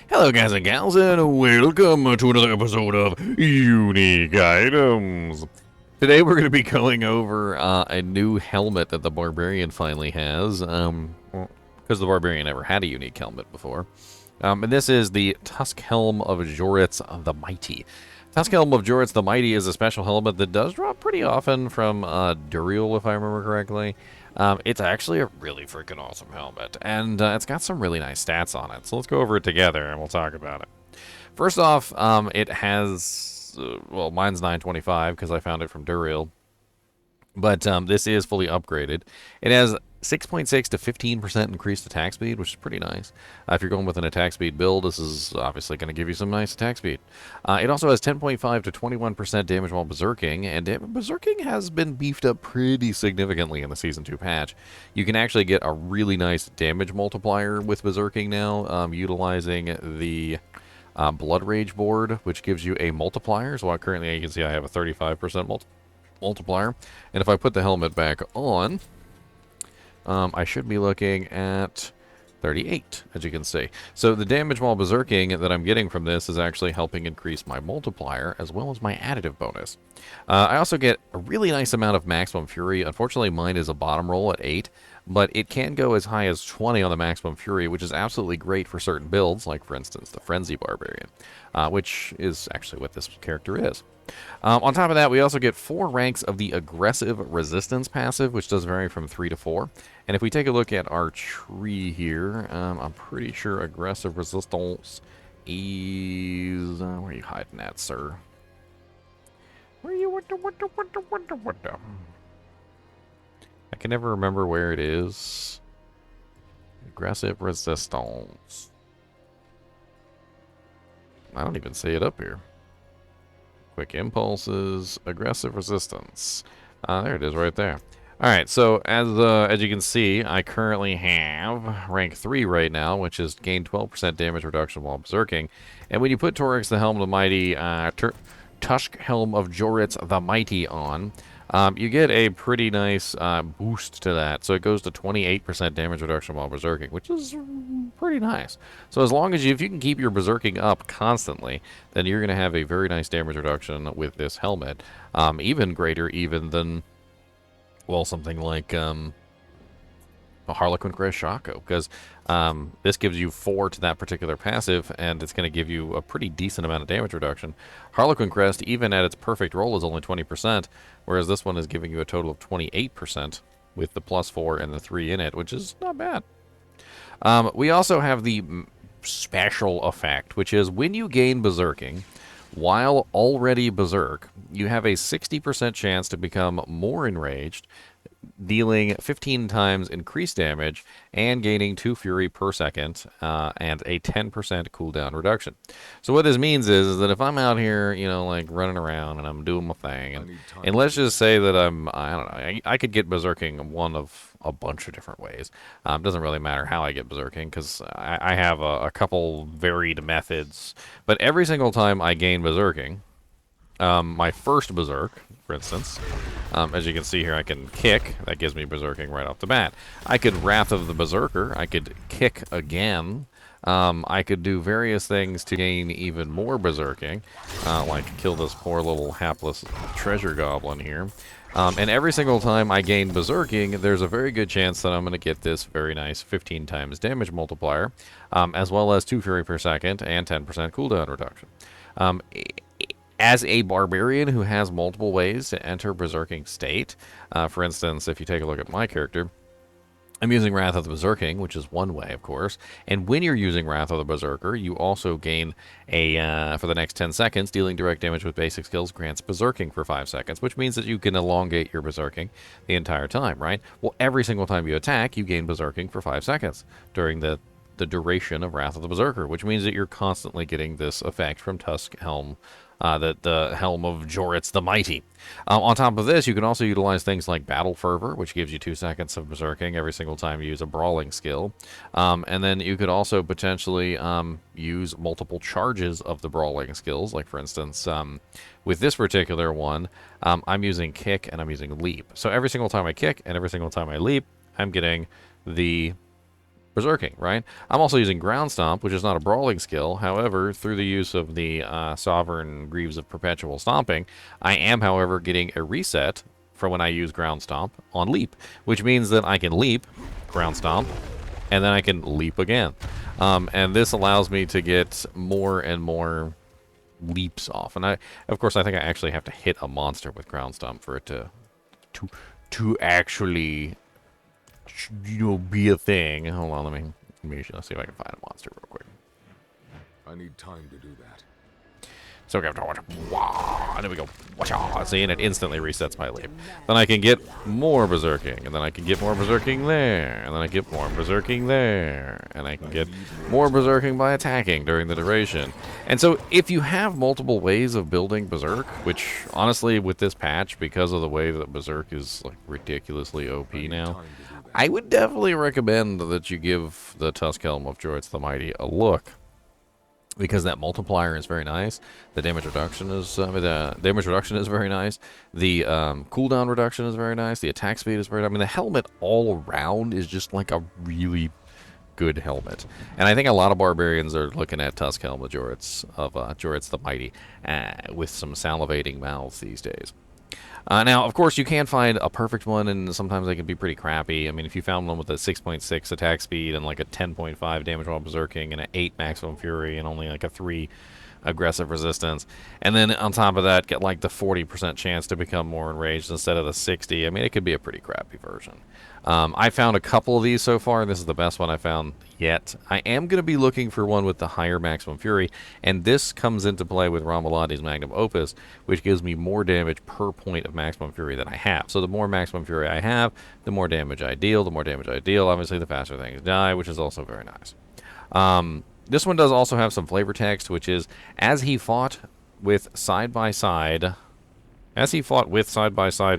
Hello guys and gals and welcome to another episode of Unique Items. Today we're going to be going over a new helmet that the Barbarian finally has, because the Barbarian never had a unique helmet before. And this is the Tuskhelm of Joritz the Mighty. Tuskhelm of Joritz the Mighty is a special helmet that does drop pretty often from Duriel, if I remember correctly. It's actually a really freaking awesome helmet, and it's got some really nice stats on it. So let's go over it together, and we'll talk about it. First off, it has, well, mine's 925 because I found it from Duriel. But this is fully upgraded. It has 6.6 to 15% increased attack speed, which is pretty nice. If you're going with an attack speed build, this is obviously going to give you some nice attack speed. It also has 10.5 to 21% damage while berserking, and berserking has been beefed up pretty significantly in the Season 2 patch. You can actually get a really nice damage multiplier with berserking now, utilizing the Blood Rage board, which gives you a multiplier. So currently you can see I have a 35% multiplier, and if I put the helmet back on, I should be looking at 38, as you can see. So the damage while berserking that I'm getting from this is actually helping increase my multiplier as well as my additive bonus. I also get a really nice amount of maximum fury. Unfortunately, mine is a bottom roll at 8, but it can go as high as 20 on the maximum fury, which is absolutely great for certain builds, like for instance the Frenzy Barbarian, which is actually what this character is. On top of that, we also get 4 ranks of the Aggressive Resistance passive, which does vary from 3 to 4. And if we take a look at our tree here, I'm pretty sure Aggressive Resistance is... where are you hiding at, sir? Where are you? What the? I can never remember where it is. Aggressive Resistance. I don't even see it up here. Quick Impulses, Aggressive Resistance. There it is right there. Alright, so as you can see, I currently have rank 3 right now, which is gained 12% damage reduction while berserking. And when you put Torix the Helm of the Mighty, Tuskhelm of Joritz the Mighty on, you get a pretty nice boost to that. So it goes to 28% damage reduction while berserking, which is pretty nice. So as long as if you can keep your berserking up constantly, then you're going to have a very nice damage reduction with this helmet. Even greater even than, well, something like a Harlequin Crest Shako, because this gives you 4 to that particular passive, and it's going to give you a pretty decent amount of damage reduction. Harlequin Crest, even at its perfect roll, is only 20%, whereas this one is giving you a total of 28% with the +4 and the 3 in it, which is not bad. We also have the special effect, which is when you gain berserking, while already berserk, you have a 60% chance to become more enraged, dealing 15 times increased damage and gaining 2 fury per second and a 10% cooldown reduction. So what this means is that if I'm out here, you know, like running around and I'm doing my thing, and let's just say that I don't know, I could get berserking one of a bunch of different ways. Doesn't really matter how I get berserking because I have a couple varied methods, but every single time I gain berserking, my first berserk, for instance, as you can see here, I can kick. That gives me berserking right off the bat. I could Wrath of the Berserker. I could kick again. I could do various things to gain even more berserking, like kill this poor little hapless treasure goblin here. And every single time I gain berserking, there's a very good chance that I'm going to get this very nice 15 times damage multiplier, as well as 2 fury per second and 10% cooldown reduction. As a barbarian who has multiple ways to enter berserking state, for instance, if you take a look at my character, I'm using Wrath of the Berserking, which is one way, of course. And when you're using Wrath of the Berserker, you also gain a, for the next 10 seconds, dealing direct damage with basic skills grants Berserking for 5 seconds, which means that you can elongate your Berserking the entire time, right? Well, every single time you attack, you gain Berserking for 5 seconds during the duration of Wrath of the Berserker, which means that you're constantly getting this effect from Tuskhelm, the Helm of Joritz the Mighty. On top of this, you can also utilize things like Battle Fervor, which gives you 2 seconds of berserking every single time you use a brawling skill. And then you could also potentially use multiple charges of the brawling skills, like for instance, with this particular one, I'm using kick and I'm using leap. So every single time I kick and every single time I leap, I'm getting the berserking, right? I'm also using ground stomp, which is not a brawling skill. However, through the use of the sovereign greaves of perpetual stomping, I am, however, getting a reset from when I use ground stomp on leap, which means that I can leap, ground stomp, and then I can leap again. And this allows me to get more and more leaps off. And of course, I think I actually have to hit a monster with ground stomp for it to actually, be a thing. Hold on, let me see if I can find a monster real quick. I need time to do that. So we have to watch. Wow, and then we go. See, and it instantly resets my leap. Then I can get more berserking, and then I can get more berserking there, and then I get more berserking there, and I can get more berserking by attacking during the duration. And so, if you have multiple ways of building berserk, which honestly, with this patch, because of the way that berserk is like ridiculously OP now, I would definitely recommend that you give the Tuskhelm of Joritz the Mighty a look. Because that multiplier is very nice, the damage reduction is very nice, the cooldown reduction is very nice, the attack speed is very nice. I mean, the helmet all around is just like a really good helmet, and I think a lot of barbarians are looking at Tuskhelm of Joritz the Mighty with some salivating mouths these days. Now, of course, you can find a perfect one, and sometimes they can be pretty crappy. I mean, if you found one with a 6.6 attack speed and like a 10.5 damage while berserking and an 8 maximum fury and only like a 3 aggressive resistance, and then on top of that, get like the 40% chance to become more enraged instead of the 60, I mean, it could be a pretty crappy version. I found a couple of these so far, and this is the best one I found yet. I am going to be looking for one with the higher maximum fury, and this comes into play with Rambaladi's Magnum Opus, which gives me more damage per point of maximum fury than I have. So the more maximum fury I have, the more damage I deal. The more damage I deal, obviously, the faster things die, which is also very nice. This one does also have some flavor text, which is, as he fought side by side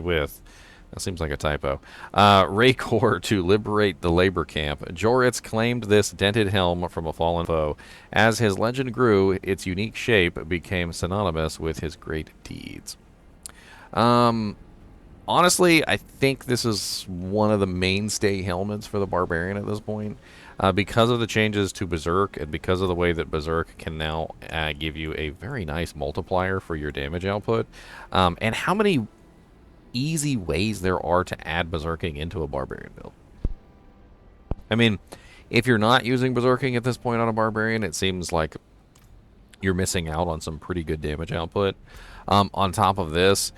with, that seems like a typo, Raykor to liberate the labor camp, Joritz claimed this dented helm from a fallen foe. As his legend grew, its unique shape became synonymous with his great deeds. Honestly, I think this is one of the mainstay helmets for the Barbarian at this point. Because of the changes to Berserk, and because of the way that Berserk can now give you a very nice multiplier for your damage output, and how many easy ways there are to add berserking into a barbarian build. I mean, if you're not using berserking at this point on a barbarian, it seems like you're missing out on some pretty good damage output. On top of this,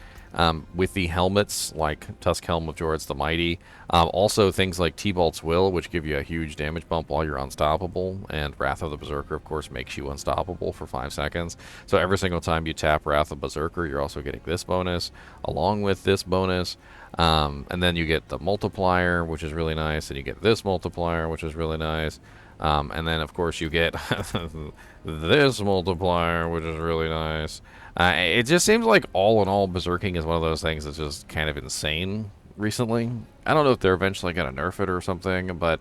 with the helmets like Tuskhelm of Joritz the Mighty, also things like T-Bolt's Will, which give you a huge damage bump while you're unstoppable, and Wrath of the Berserker, of course, makes you unstoppable for 5 seconds. So every single time you tap Wrath of Berserker, you're also getting this bonus, along with this bonus, and then you get the multiplier, which is really nice, and you get this multiplier, which is really nice. And then, of course, you get this multiplier, which is really nice. It just seems like, all in all, berserking is one of those things that's just kind of insane recently. I don't know if they're eventually going to nerf it or something, but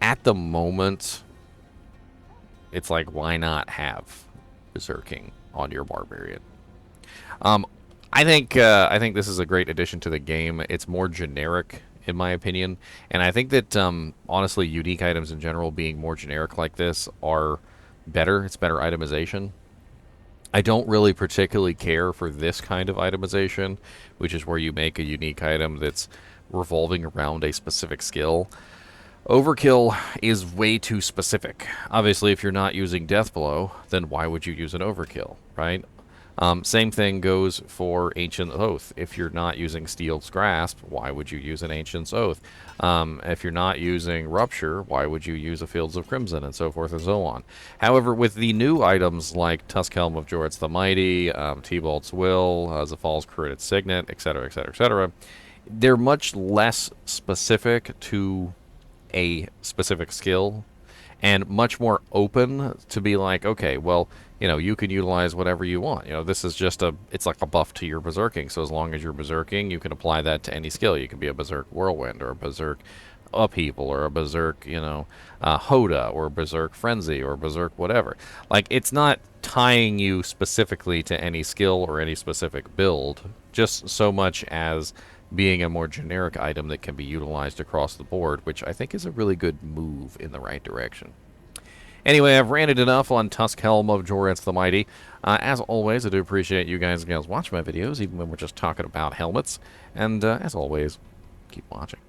at the moment, it's like, why not have berserking on your barbarian? I think this is a great addition to the game. It's more generic, in my opinion, and I think that honestly, unique items in general being more generic like this are better. It's better itemization. I don't really particularly care for this kind of itemization, which is where you make a unique item that's revolving around a specific skill. Overkill is way too specific. Obviously, if you're not using Deathblow, then why would you use an overkill, right? Same thing goes for Ancient Oath. If you're not using Steel's Grasp, why would you use an Ancient's Oath? If you're not using Rupture, why would you use a Fields of Crimson, and so forth and so on? However, with the new items like Tuskhelm of Joritz the Mighty, T-Bolt's Will, Zafal's Curated Signet, etc., etc., etc., they're much less specific to a specific skill, and much more open to be like, okay, well, you can utilize whatever you want. This is just it's like a buff to your berserking. So as long as you're berserking, you can apply that to any skill. You can be a berserk whirlwind, or a berserk upheaval, or a berserk, Hoda, or berserk frenzy, or berserk whatever. Like, it's not tying you specifically to any skill or any specific build, just so much as being a more generic item that can be utilized across the board, which I think is a really good move in the right direction. Anyway, I've ranted enough on Tuskhelm of Joritz the Mighty. As always, I do appreciate you guys watching my videos, even when we're just talking about helmets. And as always, keep watching.